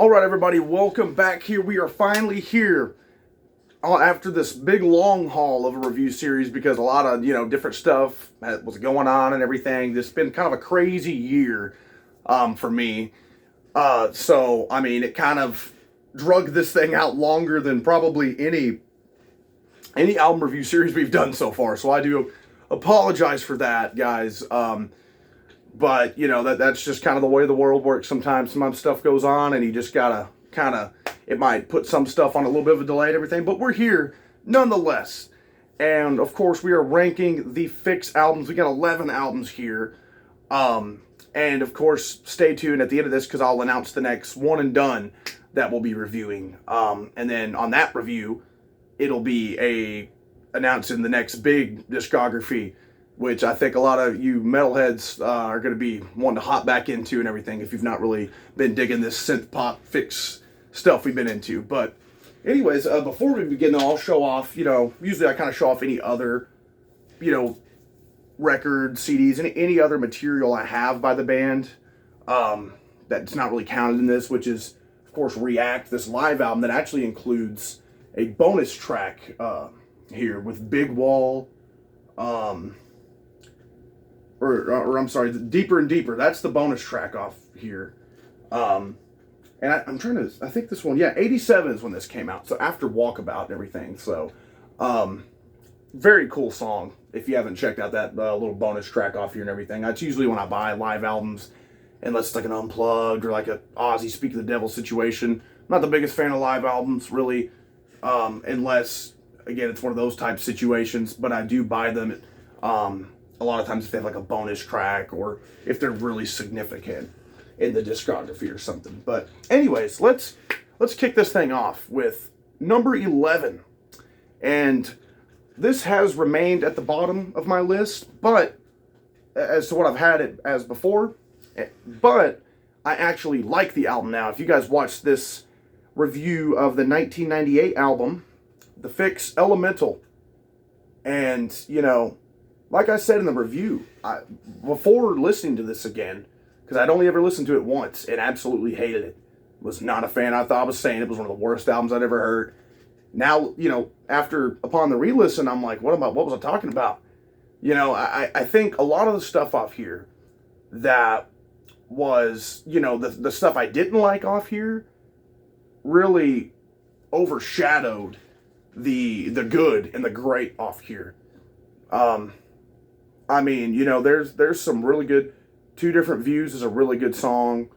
All right, everybody, welcome back here. We are finally here after this big long haul of a review series because a lot of, different stuff was going on and everything. This has been kind of a crazy year for me. It kind of drug this thing out longer than probably any album review series we've done so far. So I do apologize for that, guys. But, that's just kind of the way the world works. Sometimes some stuff goes on and you just gotta it might put some stuff on a little bit of a delay and everything. But we're here nonetheless. And, of course, we are ranking the Fixx albums. We got 11 albums here. And, of course, stay tuned at the end of this because I'll announce the next one and done that we'll be reviewing. And then on that review, it'll be announcing the next big discography, which I think a lot of you metalheads are going to be wanting to hop back into and everything if you've not really been digging this synth pop Fixx stuff we've been into. But anyways, before we begin, though, I'll show off, usually I kind of show off any other, records, CDs, any other material I have by the band that's not really counted in this, which is, of course, React, this live album that actually includes a bonus track here with Big Wall, or I'm sorry, Deeper and Deeper. That's the bonus track off here. And I think this one, 87 is when this came out. So after Walkabout and everything. So, very cool song. If you haven't checked out that little bonus track off here and everything. That's usually when I buy live albums, unless it's like an Unplugged or like a Ozzy Speak of the Devil situation. I'm not the biggest fan of live albums, really, unless, again, it's one of those type situations. But I do buy them a lot of times if they have like a bonus track or if they're really significant in the discography or something. But anyways, let's kick this thing off with number 11. And this has remained at the bottom of my list, but as to what I've had it as before, but I actually like the album now. If you guys watched this review of the 1998 album, the Fixx Elemental, and, like I said in the review, before listening to this again, because I'd only ever listened to it once and absolutely hated it, was not a fan. I thought I was saying it was one of the worst albums I'd ever heard. Now, upon the re-listen, I'm like, what was I talking about? I think a lot of the stuff off here that was, the stuff I didn't like off here really overshadowed the good and the great off here. There's some really good. Two Different Views is a really good song.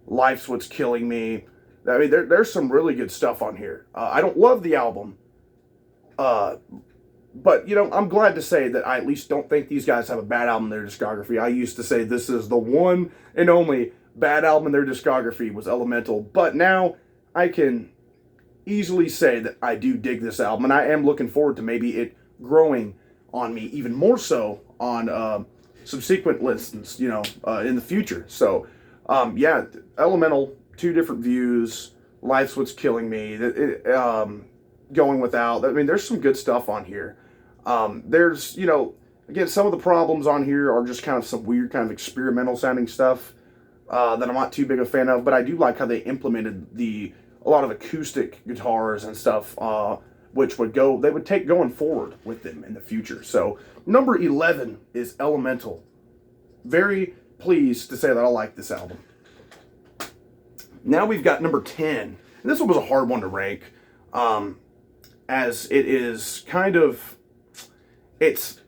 Life's What's Killing Me. There's some really good stuff on here. I don't love the album. But, I'm glad to say that I at least don't think these guys have a bad album in their discography. I used to say this is the one and only bad album in their discography was Elemental. But now I can easily say that I do dig this album. And I am looking forward to maybe it growing on me even more so on subsequent listens, in the future. So, Elemental, Two Different Views, Life's What's Killing Me, Going Without. There's some good stuff on here. There's, again, some of the problems on here are just kind of some weird kind of experimental sounding stuff that I'm not too big a fan of, but I do like how they implemented a lot of acoustic guitars and stuff, which they would take going forward with them in the future. So number 11 is Elemental. Very pleased to say that I like this album. Now we've got number 10. And this one was a hard one to rank, as it is kind of, it's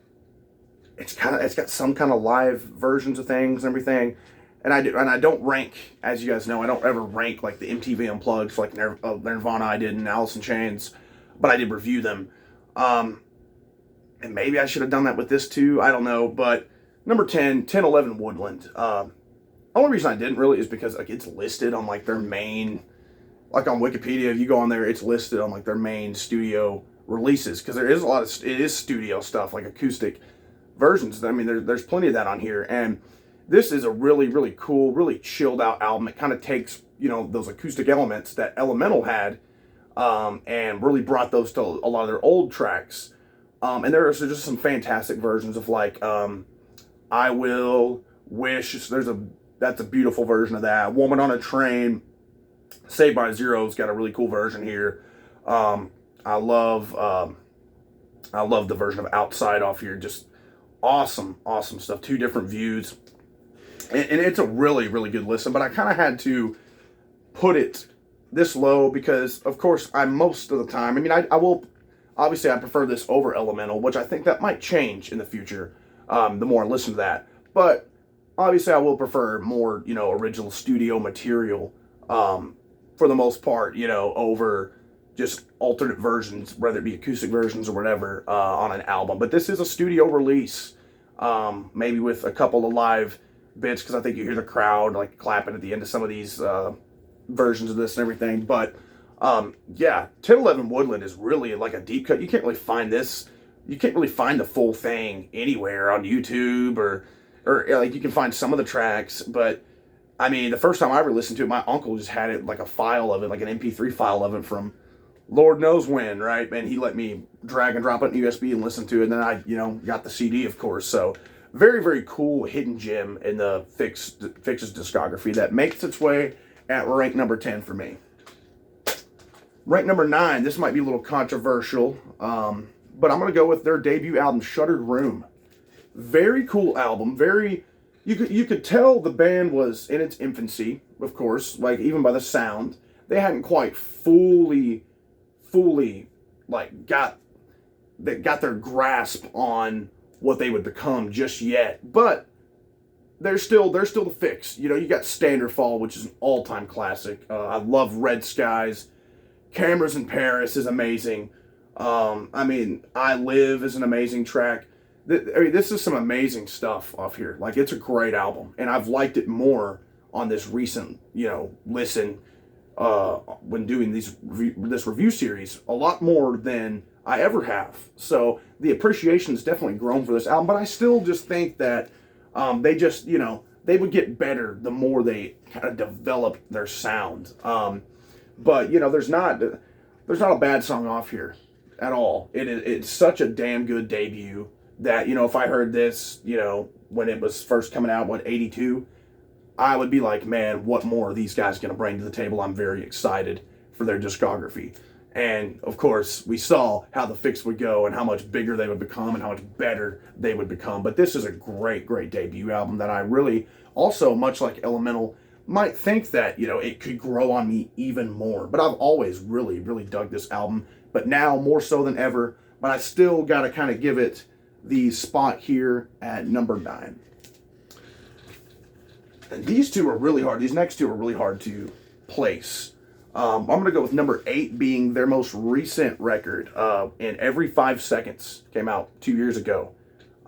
got some kind of live versions of things and everything. And I don't rank, as you guys know, I don't ever rank like the MTV Unplugged, like Nirvana I did and Alice in Chains, but I did review them. And maybe I should have done that with this too, I don't know. But number 10, 11 Woodland. The only reason I didn't really is because it's listed on like their main, like on Wikipedia, if you go on there, it's listed on like their main studio releases, because there is it is studio stuff, like acoustic versions. There's plenty of that on here. And this is a really, really cool, really chilled out album. It kind of takes, those acoustic elements that Elemental had, and really brought those to a lot of their old tracks. And there's just some fantastic versions of like, I Will, Wish. There's a That's a beautiful version of that. Woman on a Train, Saved by Zero's got a really cool version here. Um, I love I love the version of Outside off here. Just awesome, awesome stuff. Two different views, and it's a really, really good listen. But I kind of had to put it this low because, of course, I most of the time. I mean, I will obviously I prefer this over Elemental, which I think that might change in the future. The more I listen to that, but obviously I will prefer more, original studio material. For the most part, over just alternate versions, whether it be acoustic versions or whatever, on an album. But this is a studio release, maybe with a couple of live bits, because I think you hear the crowd like clapping at the end of some of these versions of this and everything. But yeah, 1011 Woodland is really like a deep cut. You can't really find this. You can't really find the full thing anywhere on YouTube or like you can find some of the tracks, but I mean, the first time I ever listened to it, my uncle just had it like a file of it, like an MP3 file of it from Lord knows when, right? And he let me drag and drop it in USB and listen to it. And then I, got the CD, of course. So very, very cool hidden gem in the Fixx's discography that makes its way at rank number 10 for me. Rank number 9, this might be a little controversial, but I'm going to go with their debut album, Shuttered Room. Very cool album, You could tell the band was in its infancy, of course, like even by the sound. They hadn't quite fully like got their grasp on what they would become just yet. But they're still the Fixx. You got Standard Fall, which is an all-time classic. I love Red Skies. Cameras in Paris is amazing. I mean, I Live is an amazing track. This is some amazing stuff off here. Like, it's a great album, and I've liked it more on this recent, listen when doing this review series a lot more than I ever have. So the appreciation has definitely grown for this album, but I still just think that they just, they would get better the more they kind of developed their sound. But there's not a bad song off here at all. It's such a damn good debut. That, if I heard this, when it was first coming out, 82, I would be like, man, what more are these guys going to bring to the table? I'm very excited for their discography. And, of course, we saw how the Fixx would go and how much bigger they would become and how much better they would become. But this is a great, great debut album that I really, also, much like Elemental, might think that, it could grow on me even more. But I've always really, really dug this album. But now, more so than ever, but I still got to kind of give it the spot here at number 9. And these two are really hard. These next two are really hard to place. I'm going to go with number 8 being their most recent record. In Every 5 Seconds came out 2 years ago.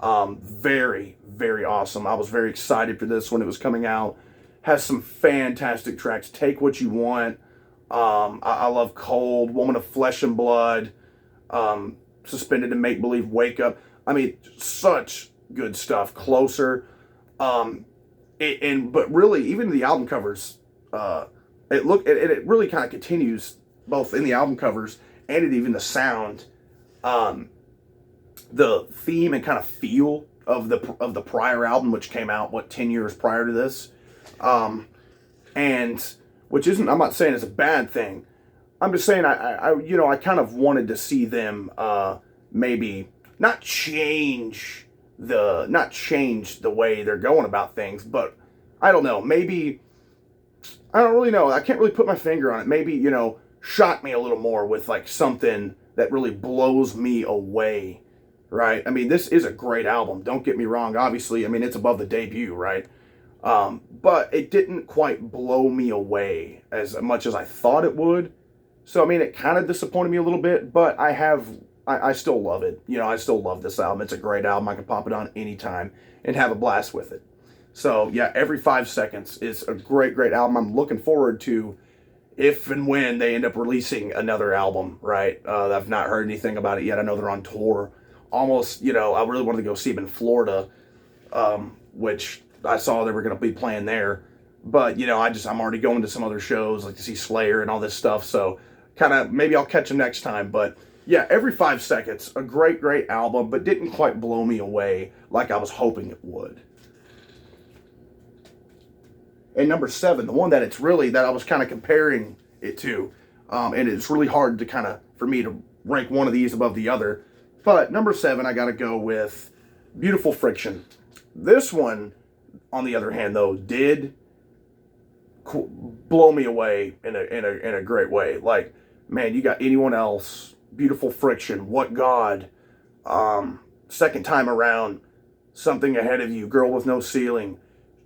Very, very awesome. I was very excited for this when it was coming out. Has some fantastic tracks. Take What You Want. I love Cold, Woman of Flesh and Blood, Suspended in Make Believe, Wake Up. I mean, such good stuff. Closer, but really, even the album covers, it really kind of continues both in the album covers and even the sound, the theme and kind of feel of the prior album, which came out 10 years prior to this, and which isn't. I'm not saying it's a bad thing. I'm just saying I kind of wanted to see them maybe. Not change the way they're going about things, but I don't know. Maybe, I don't really know. I can't really put my finger on it. Maybe, shock me a little more with like something that really blows me away, right? I mean, this is a great album. Don't get me wrong. Obviously, I mean, it's above the debut, right? But it didn't quite blow me away as much as I thought it would. So, I mean, it kind of disappointed me a little bit, but I still love it. I still love this album. It's a great album. I can pop it on anytime and have a blast with it. So, yeah, Every 5 Seconds is a great, great album. I'm looking forward to if and when they end up releasing another album, right? I've not heard anything about it yet. I know they're on tour. Almost, I really wanted to go see them in Florida, which I saw they were going to be playing there. But, I'm already going to some other shows, like to see Slayer and all this stuff. So, kind of, maybe I'll catch them next time, but yeah, Every 5 Seconds, a great, great album, but didn't quite blow me away like I was hoping it would. And number 7, the one that it's really, that I was kind of comparing it to, and it's really hard to kind of, for me to rank one of these above the other. But number 7, I got to go with Beautiful Friction. This one, on the other hand, though, did blow me away in a great way. Like, man, you got Anyone Else, Beautiful Friction, What God, Second Time Around, Something Ahead of You, Girl with No Ceiling.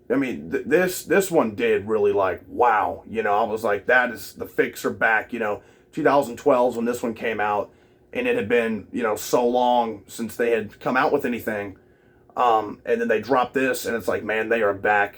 I mean, this one did really, like, wow. You know, I was like, that is, the Fixx are back. You know, 2012 when this one came out, and it had been, you know, so long since they had come out with anything. And then they dropped this, and it's like, man, they are back.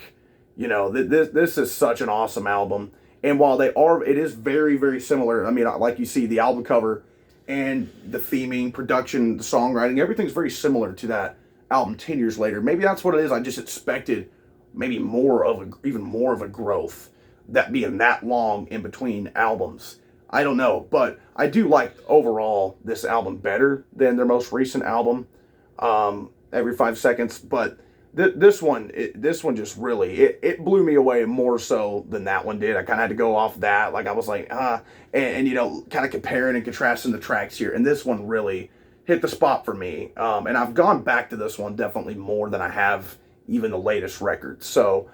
You know, this is such an awesome album. And while it is very, very similar. I mean, like you see, the album cover and the theming, production, the songwriting, everything's very similar to that album 10 years later. Maybe that's what it is. I just expected maybe even more of a growth, that being that long in between albums. I don't know, but I do like overall this album better than their most recent album, Every 5 Seconds. But this one just really, it blew me away more so than that one did. I kind of had to go off that. Like, I was like, and you know, kind of comparing and contrasting the tracks here. And this one really hit the spot for me. And I've gone back to this one definitely more than I have even the latest record. So,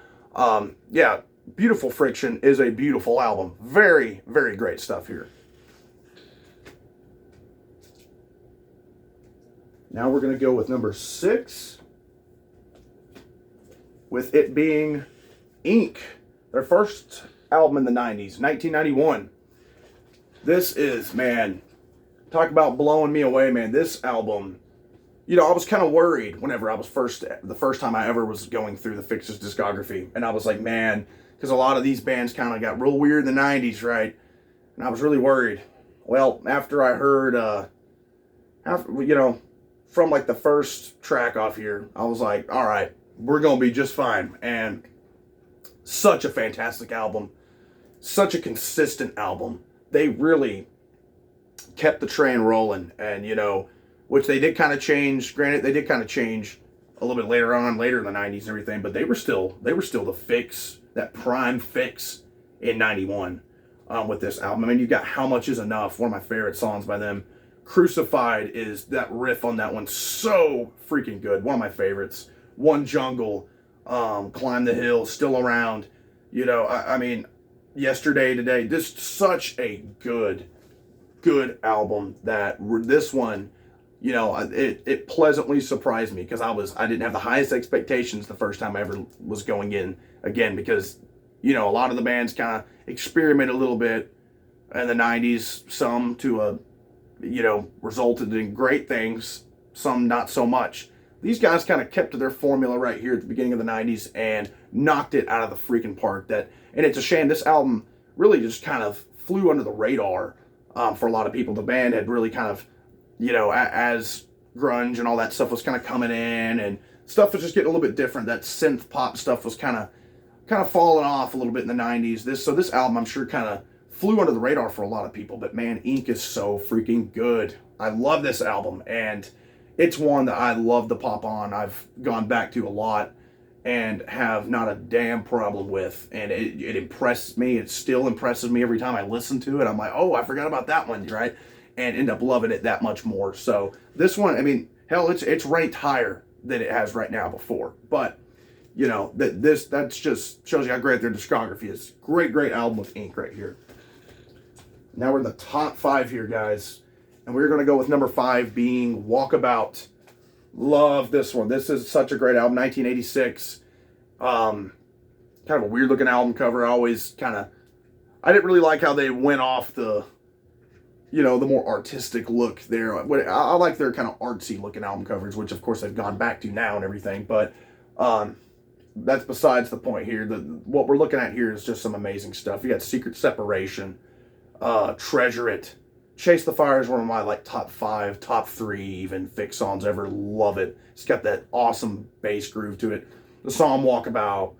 yeah, Beautiful Friction is a beautiful album. Very, very great stuff here. Now we're going to go with number 6, with it being Ink, their first album in the 90s, 1991. This is, man, talk about blowing me away, man. This album, you know, I was kind of worried whenever I was the first time I ever was going through the Fixx's discography. And I was like, man, because a lot of these bands kind of got real weird in the 90s, right? And I was really worried. Well, after I heard, you know, from like the first track off here, I was like, all right, we're going to be just fine. And such a fantastic album. Such a consistent album. They really kept the train rolling. And, you know, which they did kind of change. Granted, they did kind of change a little bit later in the 90s and everything, but they were still the Fixx, that prime Fixx in 91 with this album. I mean, you got How Much Is Enough, one of my favorite songs by them. Crucified is, that riff on that one, so freaking good. One of my favorites. One Jungle, Climb the Hill, Still Around. You know, I mean, Yesterday, Today. Just such a good album. That this one, you know, it pleasantly surprised me, because I didn't have the highest expectations the first time I ever was going in again, because, you know, a lot of the bands kind of experiment a little bit in the 90s, some to a, you know, resulted in great things, some not so much. These guys kind of kept to their formula right here at the beginning of the 90s and knocked it out of the freaking park. And it's a shame, this album really just kind of flew under the radar for a lot of people. The band had really kind of, you know, as grunge and all that stuff was kind of coming in, and stuff was just getting a little bit different. That synth pop stuff was kind of falling off a little bit in the 90s. This album, I'm sure, kind of flew under the radar for a lot of people. But man, Ink is so freaking good. I love this album, and it's one that I love to pop on. I've gone back to a lot and have not a damn problem with. And it impresses me. It still impresses me every time I listen to it. I'm like, oh, I forgot about that one, right? And end up loving it that much more. So this one, I mean, hell, it's ranked higher than it has right now before. But, you know, that's just shows you how great their discography is. Great album with Ink right here. Now we're in the top 5 here, guys. And we're going to go with number 5 being Walkabout. Love this one. This is such a great album. 1986. Kind of a weird looking album cover. I didn't really like how they went off the, you know, the more artistic look there. I like their kind of artsy looking album covers, which of course they've gone back to now and everything. But that's besides the point here. What we're looking at here is just some amazing stuff. You got Secret Separation, Treasure It. Chase the Fire is one of my like top 5, top 3 even Fixx songs ever. Love it. It's got that awesome bass groove to it. The song Walkabout,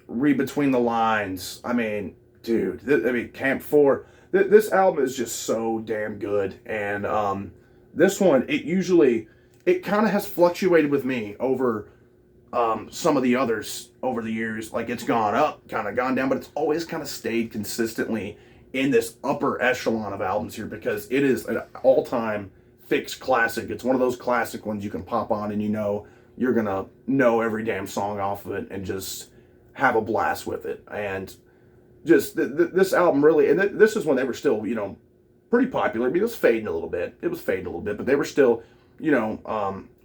Read Between the Lines. I mean, dude, Camp 4. This album is just so damn good. And this one, it kind of has fluctuated with me over some of the others over the years. Like it's gone up, kind of gone down, but it's always kind of stayed consistently in this upper echelon of albums here because it is an all-time Fixx classic. It's one of those classic ones you can pop on and you know you're gonna know every damn song off of it and just have a blast with it. And just this album really, and this is when they were still, pretty popular. I mean, it was fading a little bit. But they were still,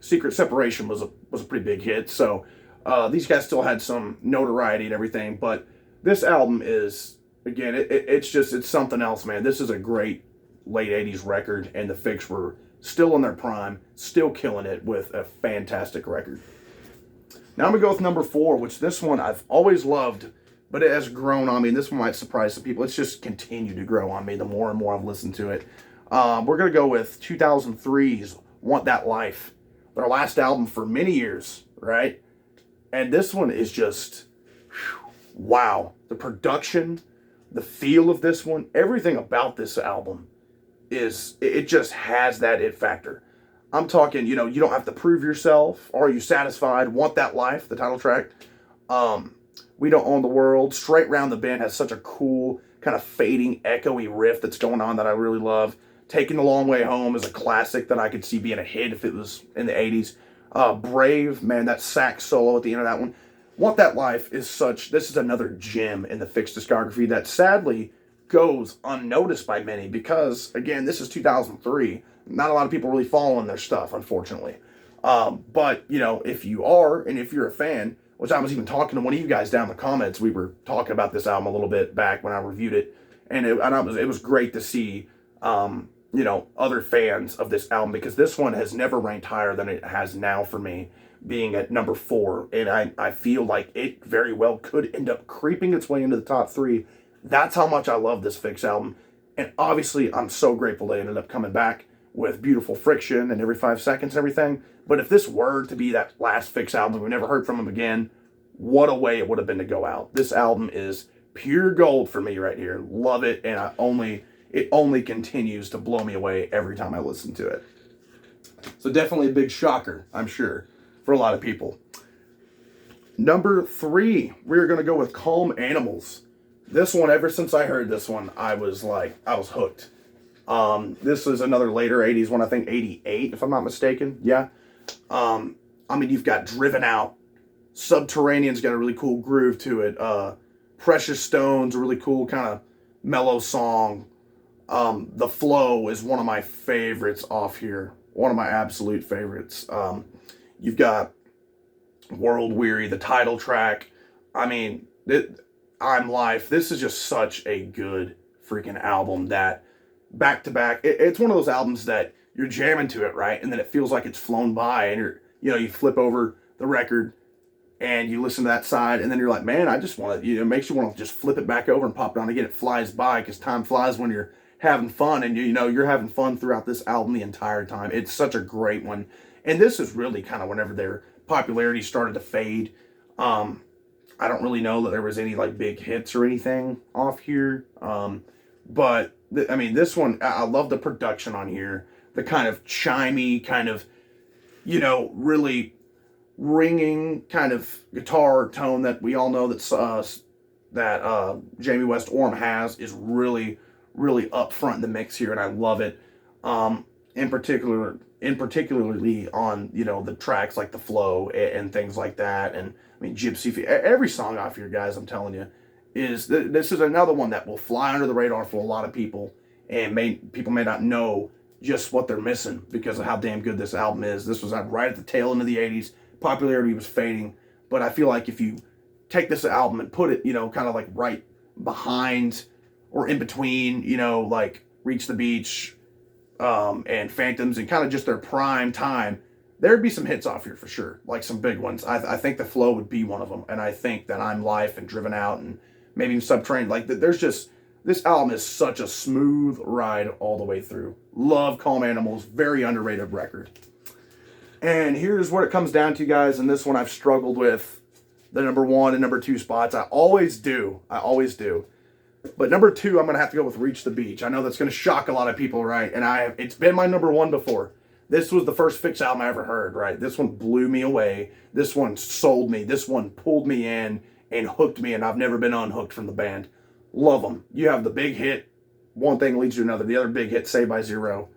Secret Separation was a pretty big hit. So these guys still had some notoriety and everything. But this album is, again, it's something else, man. This is a great late 80s record, and the Fixx were still in their prime, still killing it with a fantastic record. Now I'm going to go with number 4, which this one I've always loved, but it has grown on me, and this one might surprise some people. It's just continued to grow on me the more and more I've listened to it. We're going to go with 2003's Want That Life, their last album for many years, right? And this one is just, wow. The production, the feel of this one, everything about this album it just has that it factor. I'm talking, you don't have to prove yourself. Are you satisfied? Want That Life, the title track. We Don't Own the World. Straight Round the Bend has such a cool, kind of fading, echoey riff that's going on that I really love. Taking the Long Way Home is a classic that I could see being a hit if it was in the 80s. Brave, man, that sax solo at the end of that one. Want That Life this is another gem in the Fixx discography that sadly goes unnoticed by many because, again, this is 2003. Not a lot of people really following their stuff, unfortunately. But, if you are, and if you're a fan, which I was even talking to one of you guys down in the comments, we were talking about this album a little bit back when I reviewed it, and it was great to see, other fans of this album, because this one has never ranked higher than it has now for me, being at number 4, and I feel like it very well could end up creeping its way into the top 3. That's how much I love this Fixx album, and obviously I'm so grateful they ended up coming back with Beautiful Friction and Every 5 Seconds and everything. But if this were to be that last Fixx album, we never heard from them again, what a way it would have been to go out. This album is pure gold for me right here. Love it, and it only continues to blow me away every time I listen to it. So definitely a big shocker, I'm sure, for a lot of people. Number 3, we're going to go with Calm Animals. This one, ever since I heard this one, I was hooked. This is another later 80s one, I think 88, if I'm not mistaken. Yeah. You've got Driven Out. Subterranean's got a really cool groove to it. Precious Stone's a really cool kind of mellow song. The Flow is one of my favorites off here. One of my absolute favorites. You've got World Weary, the title track. I'm Life. This is just such a good freaking album that back to back, it's one of those albums that you're jamming to it, right? And then it feels like it's flown by, and you flip over the record and you listen to that side, and then you're like, man, I just want to, it makes you want to just flip it back over and pop it on again. It flies by because time flies when you're having fun, and you're having fun throughout this album the entire time. It's such a great one. And this is really kind of whenever their popularity started to fade. I don't really know that there was any like big hits or anything off here. But this one, I love the production on here. The kind of chimey, kind of, really ringing kind of guitar tone that we all know that Jamie West Orm has is really, really up front in the mix here, and I love it. Particularly on, the tracks like The Flow and things like that. And Gypsy, every song off here, guys, I'm telling you, this is another one that will fly under the radar for a lot of people, and people may not know just what they're missing because of how damn good this album is. This was right at the tail end of the 80s. Popularity was fading, but I feel like if you take this album and put it, kind of like right behind or in between, like Reach the Beach and Phantoms and kind of just their prime time, there'd be some hits off here for sure, like some big ones. I think The Flow would be one of them, and I think that I'm Life and Driven Out and maybe even Subterranean, like there's just, this album is such a smooth ride all the way through. Love Calm Animals, very underrated record. And here's what it comes down to, guys, and this one I've struggled with the number 1 and number 2 spots. I always do. But number 2, I'm going to have to go with Reach the Beach. I know that's going to shock a lot of people, right? And it's been my number 1 before. this was the first Fixx album I ever heard, right? This one blew me away. This one sold me. This one pulled me in and hooked me, and I've never been unhooked from the band. Love them. You have the big hit, One Thing Leads to Another. The other big hit, Saved by Zero.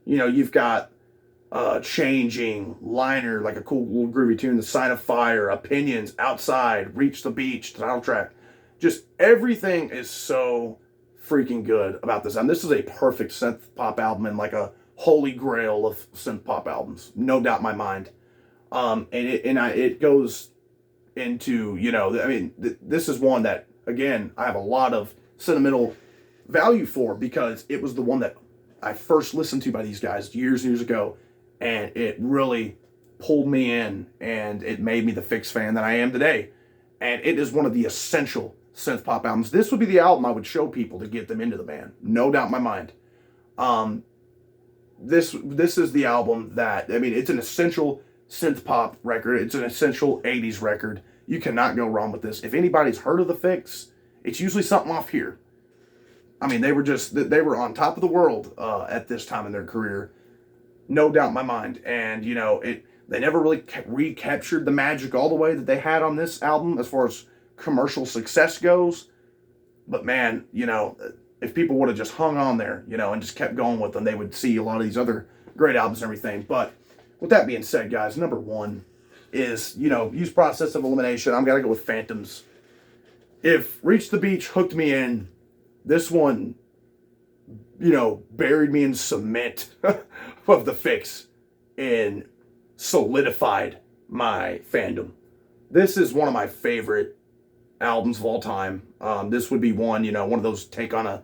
You know, you've got Changing, Liner, like a cool little groovy tune, The Sign of Fire, Opinions, Outside, Reach the Beach, title track. Just everything is so freaking good about this album. This is a perfect synth pop album and like a holy grail of synth pop albums, no doubt in my mind. It goes into, you know, I mean, this is one that, again, I have a lot of sentimental value for, because it was the one that I first listened to by these guys years and years ago, and it really pulled me in, and it made me the Fixx fan that I am today. And it is one of the essential synth pop albums. This would be the album I would show people to get them into the band, no doubt in my mind. This is the album that, I mean, it's an essential synth pop record. It's an essential 80s record. You cannot go wrong with this. If anybody's heard of the Fixx, it's usually something off here. I mean, they were on top of the world at this time in their career, no doubt in my mind. And, you know, they never really recaptured the magic all the way that they had on this album as far as commercial success goes. But man, you know, if people would have just hung on there, you know, and just kept going with them, they would see a lot of these other great albums and everything. But with that being said, guys, number one is, you know, use process of elimination. I'm going to go with Phantoms. If Reach the Beach hooked me in, this one, you know, buried me in cement of the Fixx and solidified my fandom. This is one of my favorite albums of all time. This would be one, you know, one of those take on a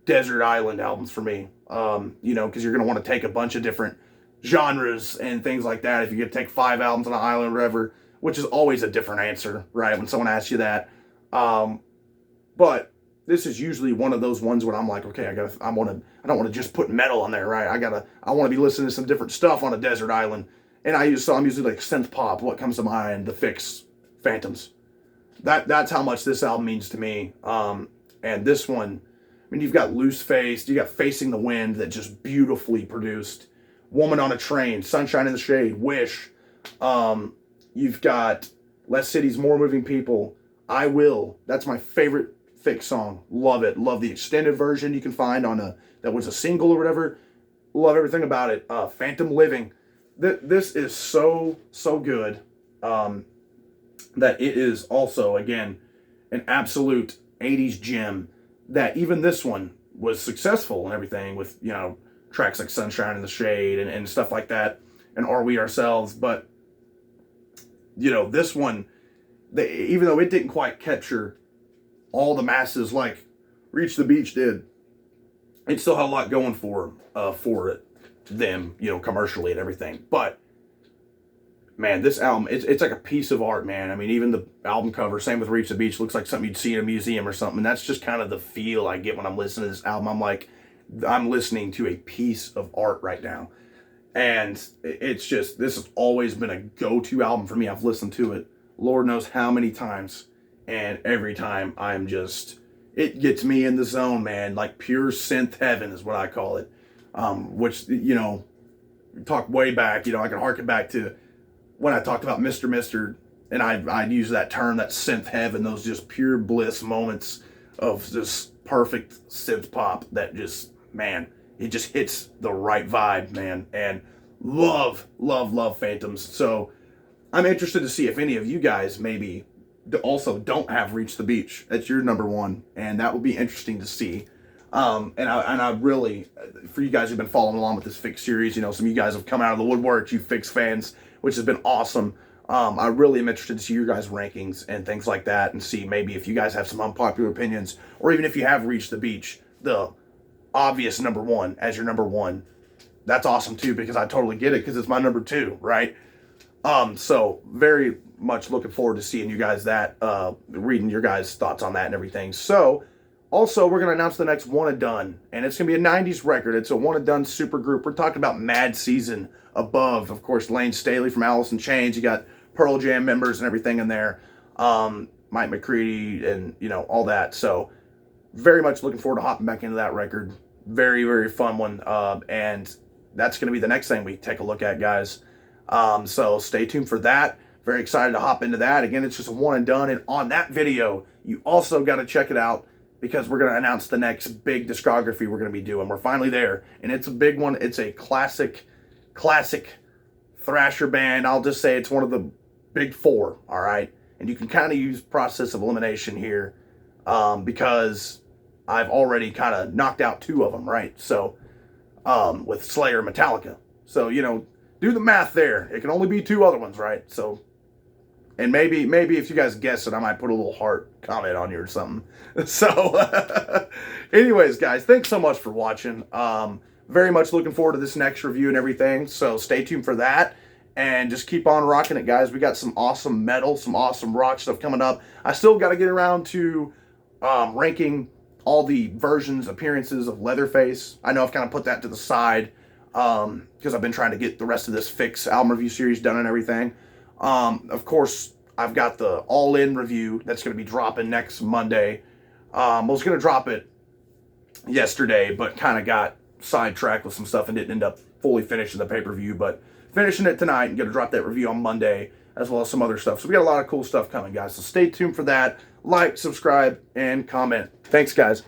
desert island albums for me. You know, because you're going to want to take a bunch of different genres and things like that. If you could take 5 albums on an island or whatever, which is always a different answer, right? When someone asks you that. But this is usually one of those ones when I'm like, okay, I don't want to just put metal on there, right? I want to be listening to some different stuff on a desert island. And I'm usually like synth pop. What comes to mind? The Fixx, Phantoms. That's how much this album means to me. And this one, I mean, you've got Loose Faced, you got Facing the Wind, that just beautifully produced. Woman on a Train, Sunshine in the Shade, Wish. You've got Less Cities, More Moving People, I Will. That's my favorite Fixx song. Love it. Love the extended version you can find on that was a single or whatever. Love everything about it. Phantom Living. This is so good. That it is also, again, an absolute 80s gem. That even this one was successful and everything with, you know, tracks like Sunshine in the Shade and stuff like that, and Are We Ourselves. But, you know, this one, even though it didn't quite capture all the masses like Reach the Beach did, it still had a lot going for them, you know, commercially and everything. But man, this album, it's like a piece of art, man. I mean, even the album cover, same with Reach the Beach, looks like something you'd see in a museum or something. And that's just kind of the feel I get when I'm listening to this album. I'm like, I'm listening to a piece of art right now. And it's just, this has always been a go-to album for me. I've listened to it Lord knows how many times. And every time I'm just, it gets me in the zone, man. Like pure synth heaven is what I call it. Which, you know, talk way back, you know, I can harken back to when I talked about Mr. Mister, and I'd use that term, that synth heaven, those just pure bliss moments of just perfect synth pop that just, man, it just hits the right vibe, man. And love Phantoms. So I'm interested to see if any of you guys maybe also don't have Reach the Beach. That's your number one, and that would be interesting to see. And I really, for you guys who've been following along with this Fixx series, you know, some of you guys have come out of the woodwork, you Fixx fans, which has been awesome. I really am interested to see your guys' rankings and things like that, and see maybe if you guys have some unpopular opinions, or even if you have Reached the Beach, the obvious number one as your number one. That's awesome too, because I totally get it, because it's my number two, right? So very much looking forward to seeing you guys reading your guys' thoughts on that and everything. So also, we're going to announce the next One and Done, and it's going to be a 90s record. It's a One and Done super group. We're talking about Mad Season above. Of course, Lane Staley from Alice in Chains. You got Pearl Jam members and everything in there. Mike McCready and, you know, all that. So very much looking forward to hopping back into that record. Very, very fun one. And that's going to be the next thing we take a look at, guys. So stay tuned for that. Very excited to hop into that. Again, it's just a one and done. And on that video, you also got to check it out because we're going to announce the next big discography we're going to be doing. We're finally there. And it's a big one. It's a classic thrasher band. I'll just say it's one of the big four, all right? And you can kind of use process of elimination here because I've already kind of knocked out two of them, right? So, with Slayer and Metallica. So, you know, do the math there. It can only be two other ones, right? So, and maybe if you guys guess it, I might put a little heart comment on you or something. So, anyways, guys, thanks so much for watching. Very much looking forward to this next review and everything. So stay tuned for that. And just keep on rocking it, guys. We got some awesome metal, some awesome rock stuff coming up. I still got to get around to ranking all the versions, appearances of Leatherface. I know I've kind of put that to the side because I've been trying to get the rest of this Fixx album review series done and everything. Of course, I've got the all-in review that's going to be dropping next Monday. I was going to drop it yesterday, but kind of got sidetracked with some stuff and didn't end up fully finishing the pay-per-view. But finishing it tonight and going to drop that review on Monday, as well as some other stuff. So we got a lot of cool stuff coming, guys. So stay tuned for that. Like, subscribe, and comment. Thanks, guys.